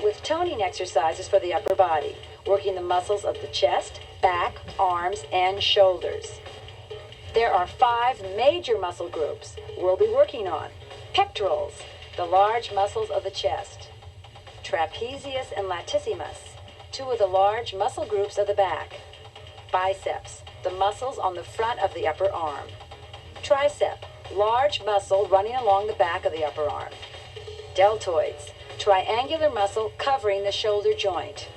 start with toning exercises for the upper body, working the muscles of the chest, back, arms, and shoulders. There are 5 major muscle groups we'll be working on. Pectorals, the large muscles of the chest. Trapezius and latissimus, 2 of the large muscle groups of the back. Biceps, the muscles on the front of the upper arm. Tricep, large muscle running along the back of the upper arm. Deltoids, triangular muscle covering the shoulder joint.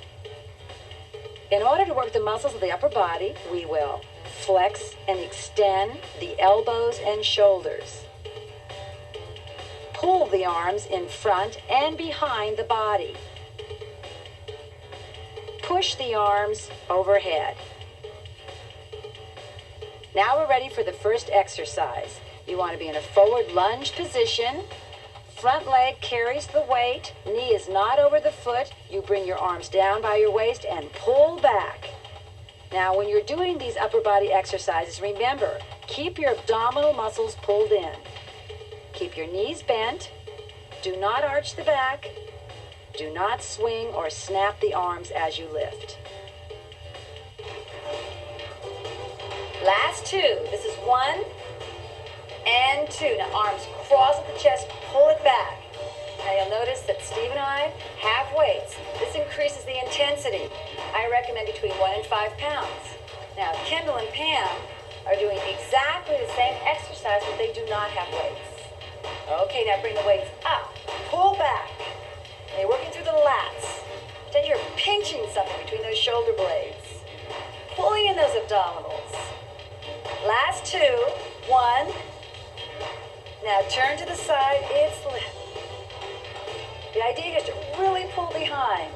In order to work the muscles of the upper body, we will flex and extend the elbows and shoulders. Pull the arms in front and behind the body. Push the arms overhead. Now we're ready for the first exercise. You want to be in a forward lunge position. Front leg carries the weight. Knee is not over the foot. You bring your arms down by your waist and pull back. Now, when you're doing these upper body exercises, remember, keep your abdominal muscles pulled in. Keep your knees bent. Do not arch the back. Do not swing or snap the arms as you lift. Last 2. This is 1 and 2. Now arms cross at the chest, pull it back. Now you'll notice that Steve and I have weights. This increases the intensity. I recommend between 1 and 5 pounds. Now Kendall and Pam are doing exactly the same exercise, but they do not have weights. Okay, now bring the weights up, pull back. And you're working through the lats. Pretend you're pinching something between those shoulder blades. Pulling in those abdominals. Last 2, 1. Now turn to the side, it's lift. The idea is to really pull behind.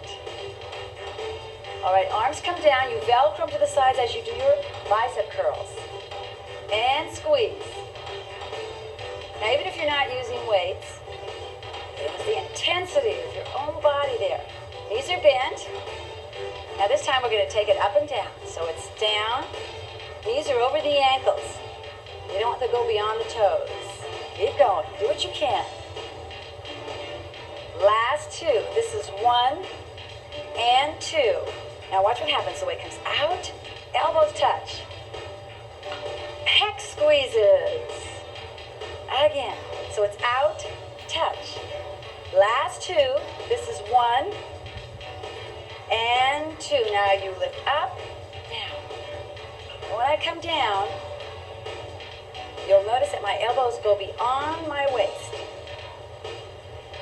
All right, arms come down, you velcro them to the sides as you do your bicep curls. And squeeze. Now even if you're not using weights, it was the intensity of your own body there. Knees are bent. Now this time we're going to take it up and down. So it's down, knees are over the ankles. You don't want to go beyond the toes. Keep going. Do what you can. Last 2. This is 1 and 2. Now watch what happens. The weight comes out. Elbows touch. Pec squeezes. Again. So it's out, touch. Last 2. This is 1 and 2. Now you lift up, down. And when I come down, you'll notice that my elbows go beyond my waist.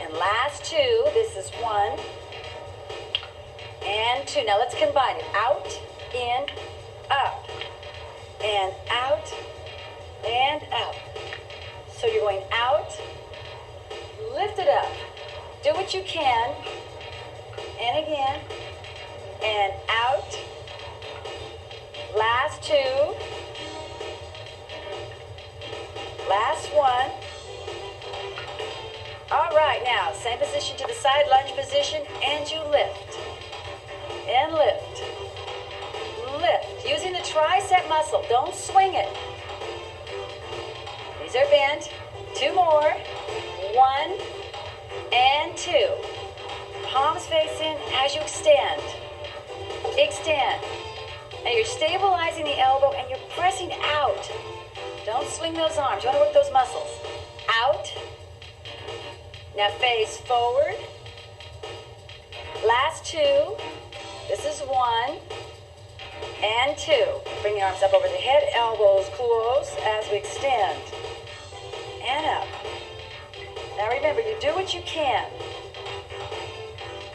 And last 2, this is 1 and 2. Now let's combine it. Out, in, up, and out, and up. So you're going out, lift it up. Do what you can, and again, and out. Last 2. Last 1. All right, now, same position to the side, lunge position, and you lift. And lift. Lift. Using the tricep muscle. Don't swing it. Knees are bent. 2 more. 1 and 2. Palms face in as you extend. Extend. And you're stabilizing the elbow and you're pressing out. Don't swing those arms. You want to work those muscles. Out. Now face forward. Last 2. This is 1 and 2. Bring the arms up over the head, elbows close as we extend. And up. Now remember, you do what you can.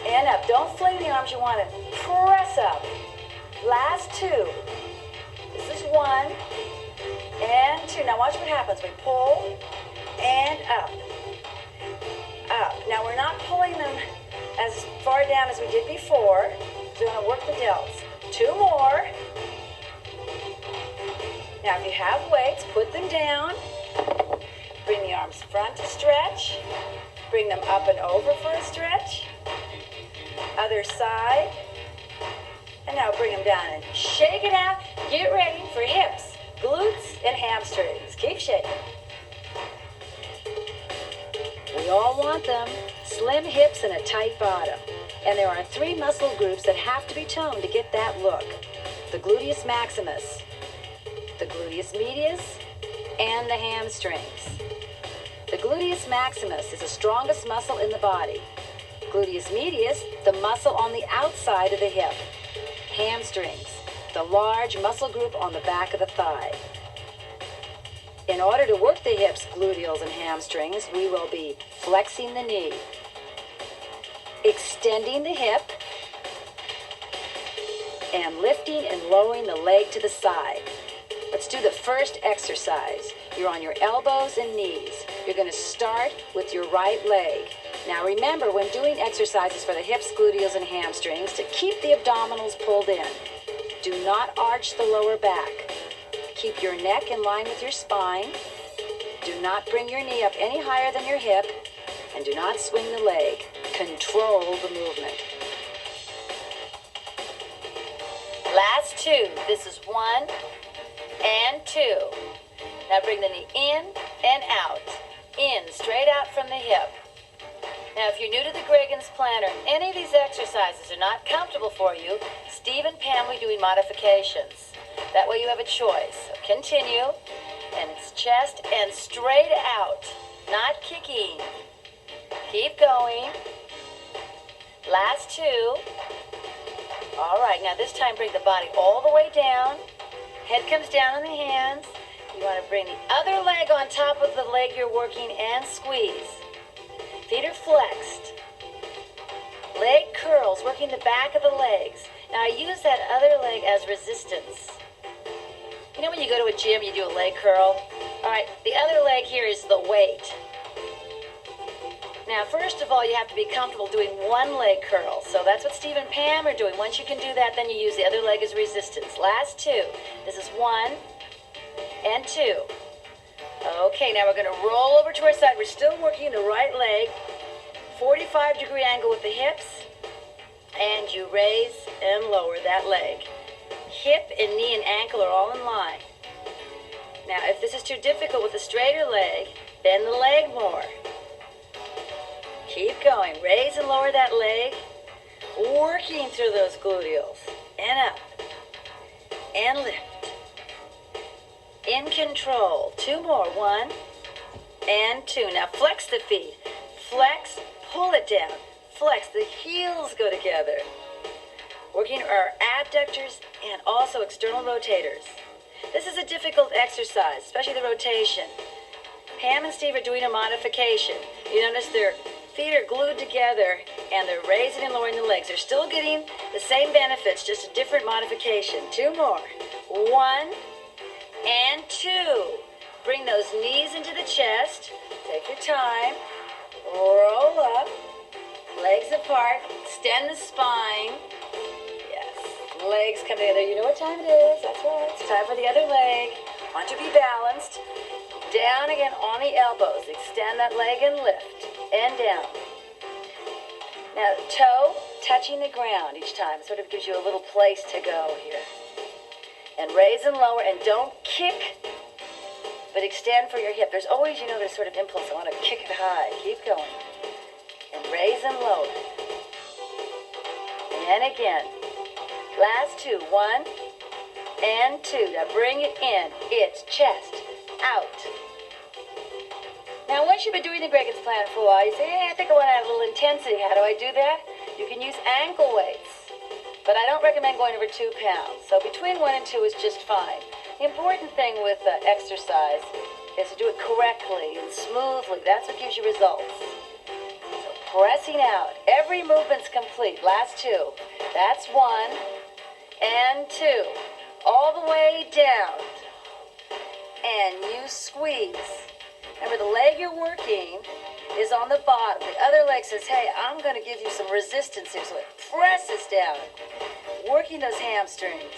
And up. Don't fling the arms. You want to press up. Last 2. This is 1 and 2. Now watch what happens. We pull and up. Up. Now we're not pulling them as far down as we did before. So we're going to work the delts. 2 more. Now if you have weights, put them down. Bring the arms front to stretch. Bring them up and over for a stretch. Other side. And now bring them down and shake it out. Get ready for hips, glutes, and hamstrings. Keep shaking. We all want them. Slim hips and a tight bottom. And there are 3 muscle groups that have to be toned to get that look. The gluteus maximus, the gluteus medius, and the hamstrings. The gluteus maximus is the strongest muscle in the body. Gluteus medius, the muscle on the outside of the hip. Hamstrings, the large muscle group on the back of the thigh. In order to work the hips, gluteals, and hamstrings, we will be flexing the knee, extending the hip, and lifting and lowering the leg to the side. Let's do the first exercise. You're on your elbows and knees. You're going to start with your right leg. Now remember, when doing exercises for the hips, gluteals, and hamstrings, to keep the abdominals pulled in. Do not arch the lower back. Keep your neck in line with your spine. Do not bring your knee up any higher than your hip. And do not swing the leg. Control the movement. Last 2. This is 1 and 2. Now bring the knee in and out. In, straight out from the hip. Now, if you're new to the Greggains planner, any of these exercises are not comfortable for you, Steve and Pam will be doing modifications. That way you have a choice. So continue, and it's chest and straight out, not kicking. Keep going. Last 2. All right, now this time bring the body all the way down. Head comes down on the hands. You want to bring the other leg on top of the leg you're working and squeeze. Feet are flexed. Leg curls, working the back of the legs. Now I use that other leg as resistance. You know when you go to a gym, you do a leg curl? All right, the other leg here is the weight. Now, first of all, you have to be comfortable doing one leg curl. So that's what Steve and Pam are doing. Once you can do that, then you use the other leg as resistance. Last 2. This is 1 and 2. Okay, now we're going to roll over to our side. We're still working the right leg. 45-degree angle with the hips. And you raise and lower that leg. Hip and knee and ankle are all in line. Now, if this is too difficult with a straighter leg, bend the leg more. Keep going. Raise and lower that leg. Working through those gluteals. And up. And lift. In control. 2 more. 1 and 2. Now flex the feet. Flex, pull it down. Flex, the heels go together. Working our abductors and also external rotators. This is a difficult exercise, especially the rotation. Pam and Steve are doing a modification. You notice their feet are glued together and they're raising and lowering the legs. They're still getting the same benefits, just a different modification. 2 more. 1 and 2. Bring those knees into the chest. Take your time. Roll up. Legs apart. Extend the spine. Yes. Legs come together. You know what time it is. That's right. It's time for the other leg. Want to be balanced. Down again on the elbows. Extend that leg and lift. And down. Now, toe touching the ground each time. Sort of gives you a little place to go here. And raise and lower, and don't kick, but extend for your hip. There's always, this sort of impulse. I want to kick it high. Keep going. And raise and lower. And again. Last 2. 1 and 2. Now bring it in. It's chest, out. Now, once you've been doing the Greggains plan for a while, you say, hey, I think I want to have a little intensity. How do I do that? You can use ankle weights. But I don't recommend going over 2 pounds. So between 1 and 2 is just fine. The important thing with exercise is to do it correctly and smoothly. That's what gives you results. So pressing out. Every movement's complete. Last 2. That's 1 and 2. All the way down. And you squeeze. Remember, the leg you're working is on the bottom. The other leg says, hey, I'm going to give you some resistance here. So it presses down, working those hamstrings.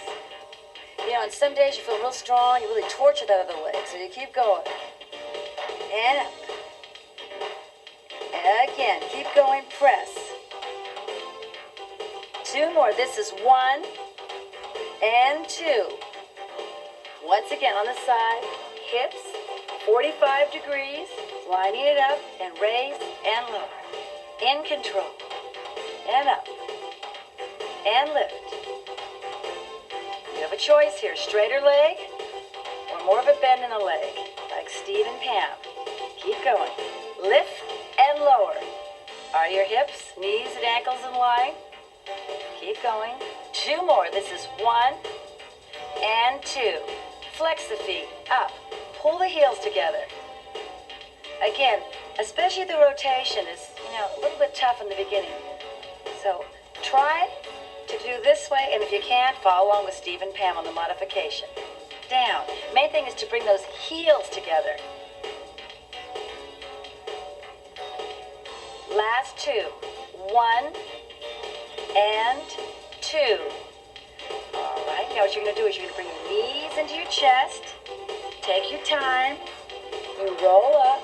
And some days you feel real strong. You really torture that other leg. So you keep going. And up. And again, keep going, press. 2 more. This is 1 and 2. Once again, on the side, hips, 45 degrees. Lining it up and raise and lower. In control. And up. and lift. You have a choice here, straighter leg or more of a bend in the leg, like Steve and Pam. Keep going. Lift and lower. Are your hips, knees, and ankles in line? Keep going. 2 more. This is 1 and 2. Flex the feet up. Pull the heels together. Again, especially the rotation is, a little bit tough in the beginning. So try to do this way, and if you can't, follow along with Steve and Pam on the modification. Down. Main thing is to bring those heels together. Last 2. 1 and 2. All right, now what you're going to do is you're going to bring your knees into your chest. Take your time. You roll up.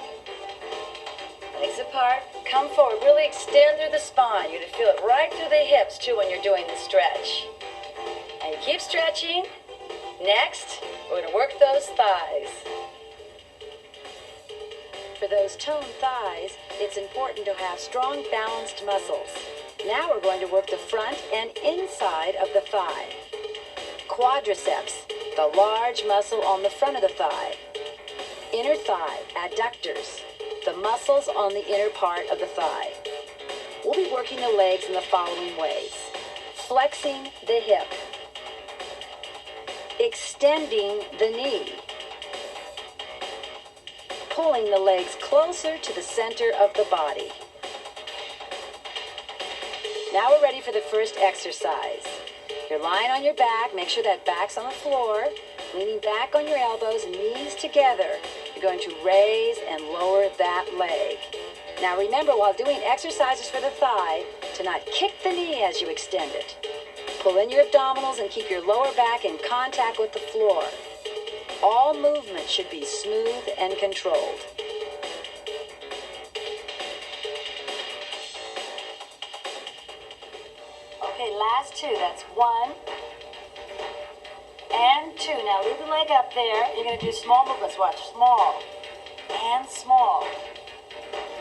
Legs apart. Come forward. Really extend through the spine. You're going to feel it right through the hips, too, when you're doing the stretch. And you keep stretching. Next, we're going to work those thighs. For those toned thighs, it's important to have strong, balanced muscles. Now we're going to work the front and inside of the thigh. Quadriceps, the large muscle on the front of the thigh. Inner thigh, adductors, the muscles on the inner part of the thigh. We'll be working the legs in the following ways. Flexing the hip. Extending the knee. Pulling the legs closer to the center of the body. Now we're ready for the first exercise. You're lying on your back. Make sure that back's on the floor. Leaning back on your elbows, knees together. You're going to raise and lower that leg. Now remember, while doing exercises for the thigh, to not kick the knee as you extend it. Pull in your abdominals and keep your lower back in contact with the floor. All movement should be smooth and controlled. Okay, last 2. That's 1 and 2. Now leave the leg up there. You're going to do small movements. Watch. Small and small.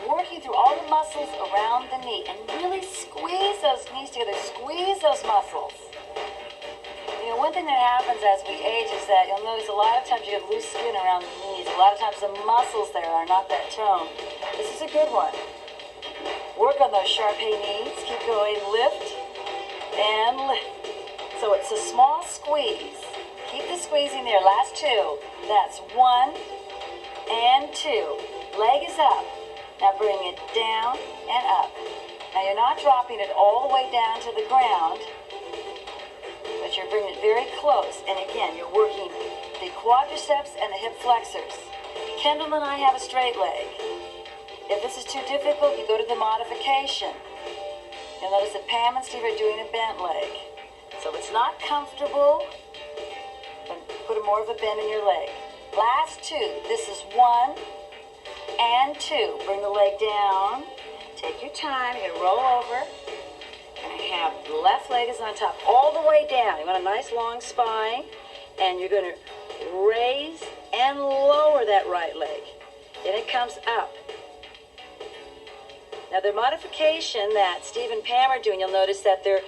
Working through all the muscles around the knee. And really squeeze those knees together. Squeeze those muscles. One thing that happens as we age is that you'll notice a lot of times you get loose skin around the knees. A lot of times the muscles there are not that toned. This is a good one. Work on those Sharpay knees. Keep going. Lift and lift. So it's a small squeeze. Keep the squeezing there. Last 2. That's 1 and 2. Leg is up. Now bring it down and up. Now you're not dropping it all the way down to the ground, but you're bringing it very close. And again, you're working the quadriceps and the hip flexors. Kendall and I have a straight leg. If this is too difficult, you go to the modification. You'll notice that Pam and Steve are doing a bent leg. So if it's not comfortable, then put more of a bend in your leg. Last 2. This is 1 and 2. Bring the leg down. Take your time. You're going to roll over. And have the left leg is on top all the way down. You want a nice long spine. And you're going to raise and lower that right leg. Then it comes up. Now the modification that Steve and Pam are doing, you'll notice that their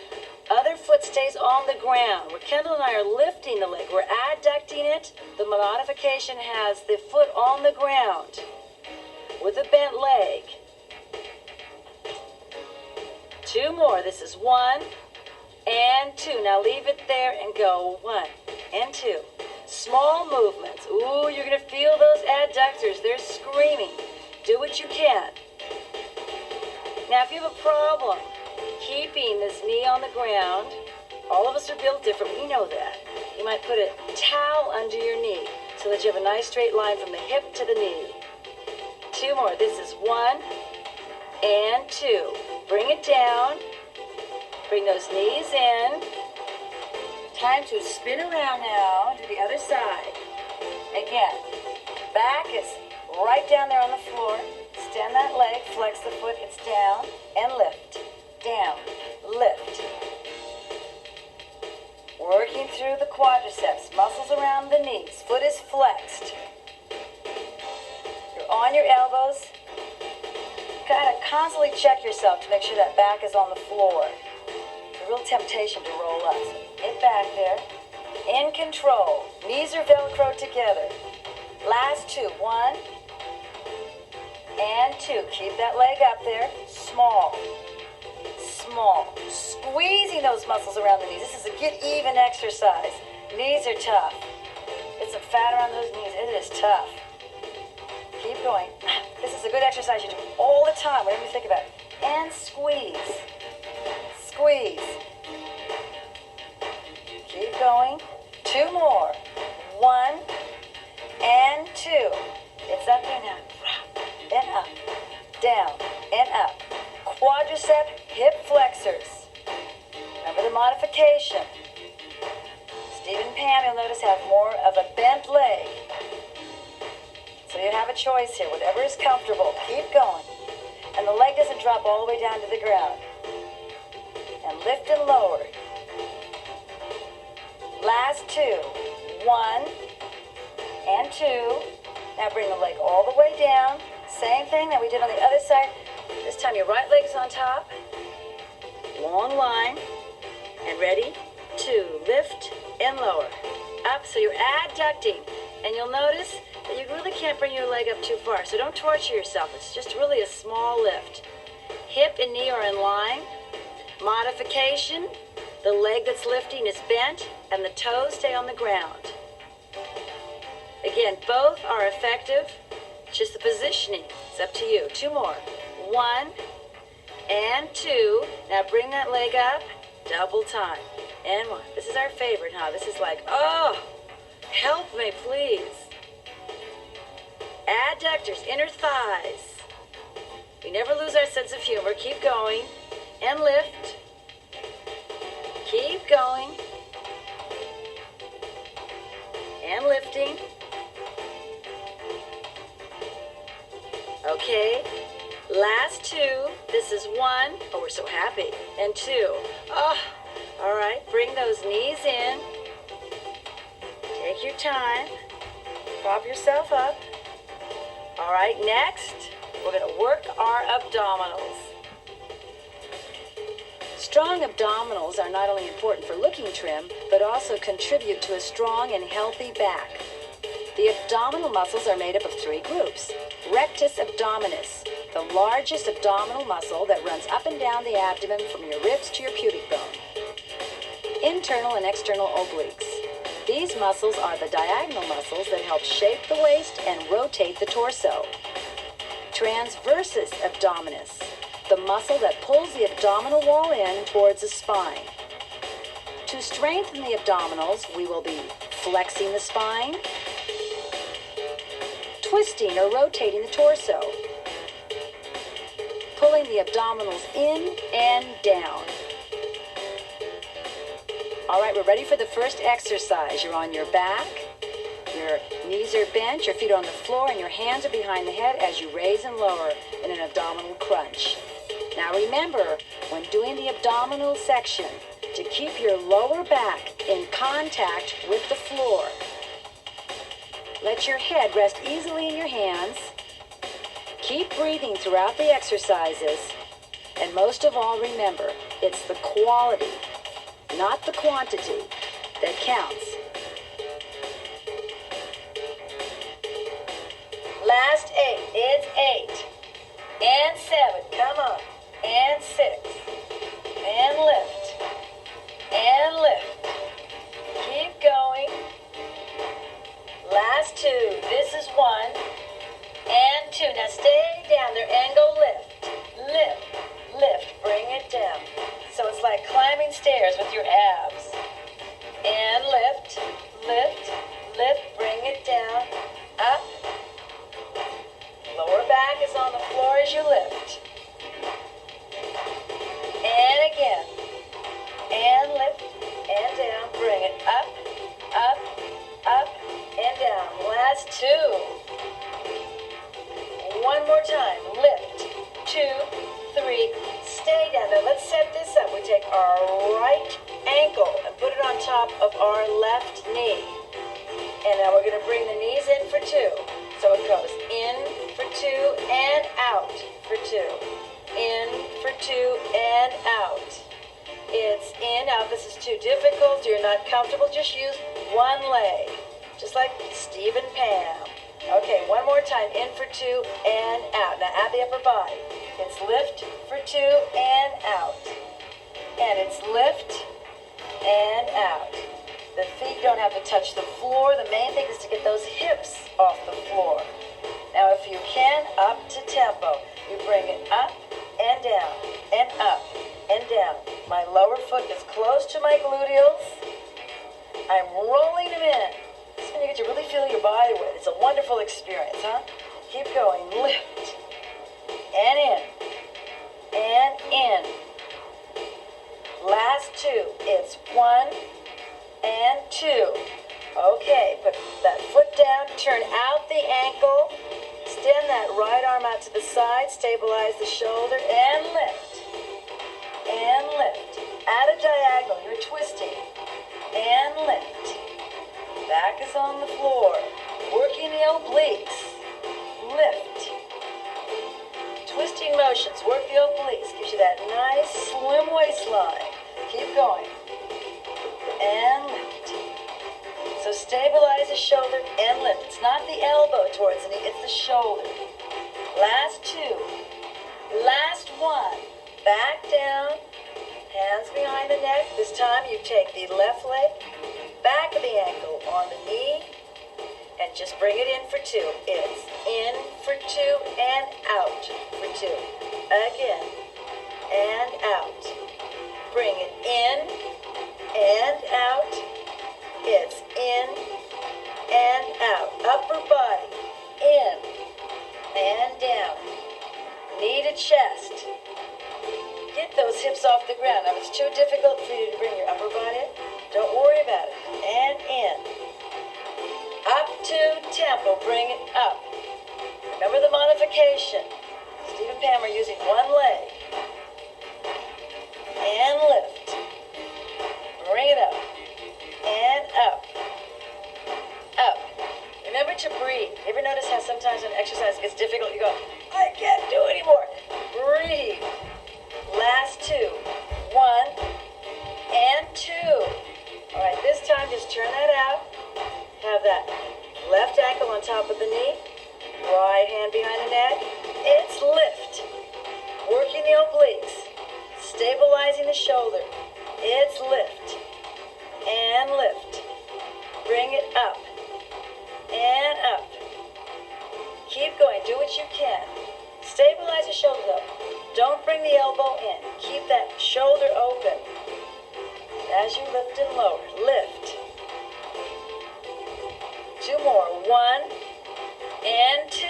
other foot stays on the ground. Where Kendall and I are lifting the leg, we're adducting it. The modification has the foot on the ground with a bent leg. 2 more. This is 1 and 2. Now leave it there and go 1 and 2. Small movements. Ooh, you're going to feel those adductors. They're screaming. Do what you can. Now, if you have a problem keeping this knee on the ground, all of us are built different. We know that. You might put a towel under your knee so that you have a nice straight line from the hip to the knee. 2 more. This is 1 and 2. Bring it down. Bring those knees in. Time to spin around now to the other side. Again, back is right down there on the floor. Extend that leg, flex the foot, it's down, and lift. Down, lift. Working through the quadriceps, muscles around the knees. Foot is flexed. You're on your elbows. Gotta constantly check yourself to make sure that back is on the floor. To real temptation to roll up. So get back there. In control. Knees are Velcro together. Last two. 1 and 2. Keep that leg up there. Small. Small. Squeezing those muscles around the knees. This is a get even exercise. Knees are tough. Get some fat around those knees. It is tough. Keep going. This is a good exercise you do all the time, whatever you think about it. And squeeze. Squeeze. Keep going. 2 more. 1 and 2. It's up and up. And up. Down and up. Quadricep hip flexors. Remember the modification. Steve and Pam, you'll notice, have more of a bent leg. So you have a choice here. Whatever is comfortable. Keep going. And the leg doesn't drop all the way down to the ground. And lift and lower. Last 2. 1 and 2. Now bring the leg all the way down. Same thing that we did on the other side. This time your right leg's on top. Long line. And ready? 2. Lift and lower. Up, so you're adducting. And you'll notice that you really can't bring your leg up too far. So don't torture yourself. It's just really a small lift. Hip and knee are in line. Modification. The leg that's lifting is bent and the toes stay on the ground. Again, both are effective. Just the positioning. It's up to you. 2 more. 1 and 2. Now bring that leg up. Double time. And 1. This is our favorite, huh? This is like, oh, help me, please. Adductors, inner thighs. We never lose our sense of humor. Keep going. And lift. Keep going. And lifting. Okay. Last 2. This is 1. Oh, we're so happy. And 2. Oh, all right. Bring those knees in. Take your time. Prop yourself up. All right, next, we're going to work our abdominals. Strong abdominals are not only important for looking trim, but also contribute to a strong and healthy back. The abdominal muscles are made up of 3 groups. Rectus abdominis, the largest abdominal muscle that runs up and down the abdomen from your ribs to your pubic bone. Internal and external obliques. These muscles are the diagonal muscles that help shape the waist and rotate the torso. Transversus abdominis, the muscle that pulls the abdominal wall in towards the spine. To strengthen the abdominals, we will be flexing the spine, twisting or rotating the torso, pulling the abdominals in and down. All right, we're ready for the first exercise. You're on your back, your knees are bent, your feet are on the floor, and your hands are behind the head as you raise and lower in an abdominal crunch. Now remember, when doing the abdominal section, to keep your lower back in contact with the floor. Let your head rest easily in your hands. Keep breathing throughout the exercises. And most of all, remember, it's the quality, not the quantity, that counts. Last 8. It's 8. And 7. Come on. And 6. And lift. And lift. Keep going. Last 2. This is 1. And 2. Now stay down there and go lift. Lift. Lift. Bring it down. So it's like climbing stairs with your abs. And lift. Lift. Lift. Bring it down. Up. Lower back is on the floor as you lift. And again. And lift. And down. Bring it up. Up. Up. And down. Last 2. One more time. Lift. 2, 3. Stay down there. Let's set this up. We take our right ankle and put it on top of our left knee. And now we're going to bring the knees in for 2. So it goes in for 2 and out for 2. In for 2 and out. It's in, out. This is too difficult. You're not comfortable. Just use one leg, just like Steve and Pam. Okay, one more time. In for 2 and out. Now add the upper body. It's lift for 2 and out. And it's lift and out. The feet don't have to touch the floor. The main thing is to get those hips off the floor. Now if you can, up to tempo. You bring it up and down and up and down. My lower foot is close to my gluteals. I'm rolling them in. This is when you get to really feel your body weight. It's a wonderful experience, huh? Keep going. Lift. And in. And in. Last 2. It's 1 and 2. Okay, put that foot down. Turn out the ankle. Extend that right arm out to the side. Stabilize the shoulder. And lift. And lift. At a diagonal. You're twisting. And lift. Back is on the floor. Working the obliques. Lift. Twisting motions. Work the obliques. Gives you that nice slim waistline. Keep going. And lift. So stabilize the shoulder and lift. It's not the elbow towards the knee. It's the shoulder. Last 2. Last 1. Back down. Hands behind the neck. This time you take the left leg, back of the ankle on the knee, and just bring it in for 2. It's in for 2 and out for 2. Again. And out. Bring it in and out. It's in and out. Upper body. In and down. Knee to chest. Get those hips off the ground. Now, if it's too difficult for you to bring your upper body in, don't worry about it. And in. Up to tempo. Bring it up. Remember the modification. Steve and Pam are using one leg. And lift. Bring it up. And up. Up. Remember to breathe. You ever notice how sometimes when exercise gets difficult, you go, I can't do it anymore. Breathe. Last 2. 1 and 2. All right, this time just turn that out. Have that left ankle on top of the knee. Right hand behind the neck. It's lift. Working the obliques. Stabilizing the shoulder. It's lift. And lift. Bring it up. And up. Keep going. Do what you can. Stabilize the shoulder though. Don't bring the elbow in. Keep that shoulder open. As you lift and lower. Lift. 2 more. 1 and 2.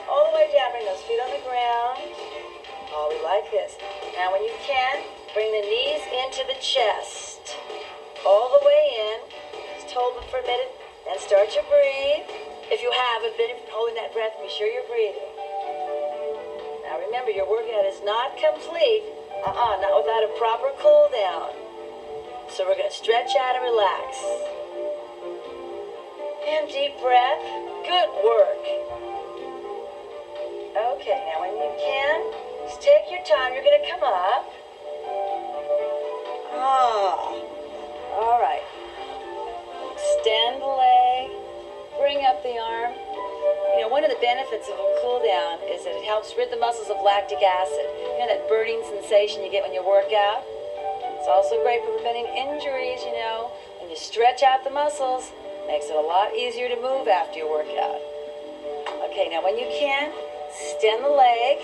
All the way down. Bring those feet on the ground. Probably like this. Now when you can, bring the knees into the chest. All the way in. Just hold them for a minute. Then start to breathe. If you haven't been holding that breath, be sure you're breathing. Now remember, your workout is not complete, not without a proper cool down. So we're going to stretch out and relax. And deep breath. Good work. Okay, now when you can, just take your time. You're going to come up. All right. Extend the leg. Bring up the arm. You know, one of the benefits of a cool down is that it helps rid the muscles of lactic acid. You know that burning sensation you get when you work out? It's also great for preventing injuries, you know. When you stretch out the muscles, it makes it a lot easier to move after your workout. Okay, now when you can, extend the leg,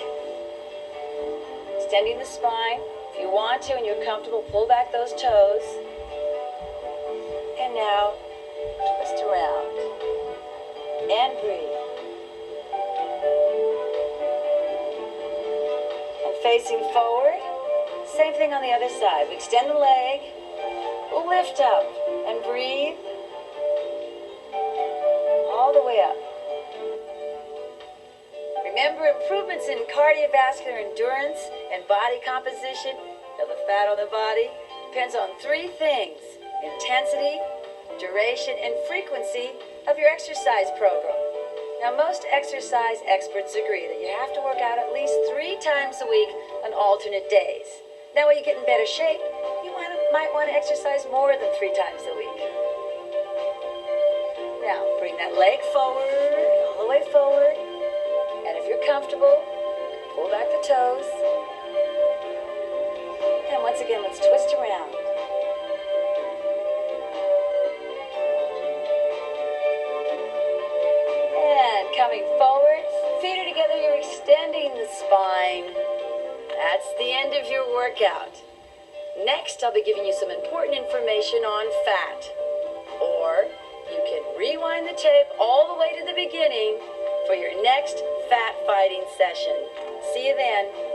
extending the spine. If you want to and you're comfortable, pull back those toes. And now, twist around. And breathe. And facing forward, same thing on the other side. We extend the leg, lift up, and breathe. All the way up. Remember, improvements in cardiovascular endurance and body composition, the fat on the body, depends on 3 things: intensity, duration, and frequency of your exercise program. Now, most exercise experts agree that you have to work out at least 3 times a week on alternate days. That way you get in better shape. You want to might want to exercise more than 3 times a week. Now, bring that leg forward, all the way forward. And if you're comfortable, pull back the toes. And once again, let's twist around. And coming forward, feet are together, you're extending the spine. That's the end of your workout. Next, I'll be giving you some important information on fat. Or you can rewind the tape all the way to the beginning for your next fat fighting session. See you then.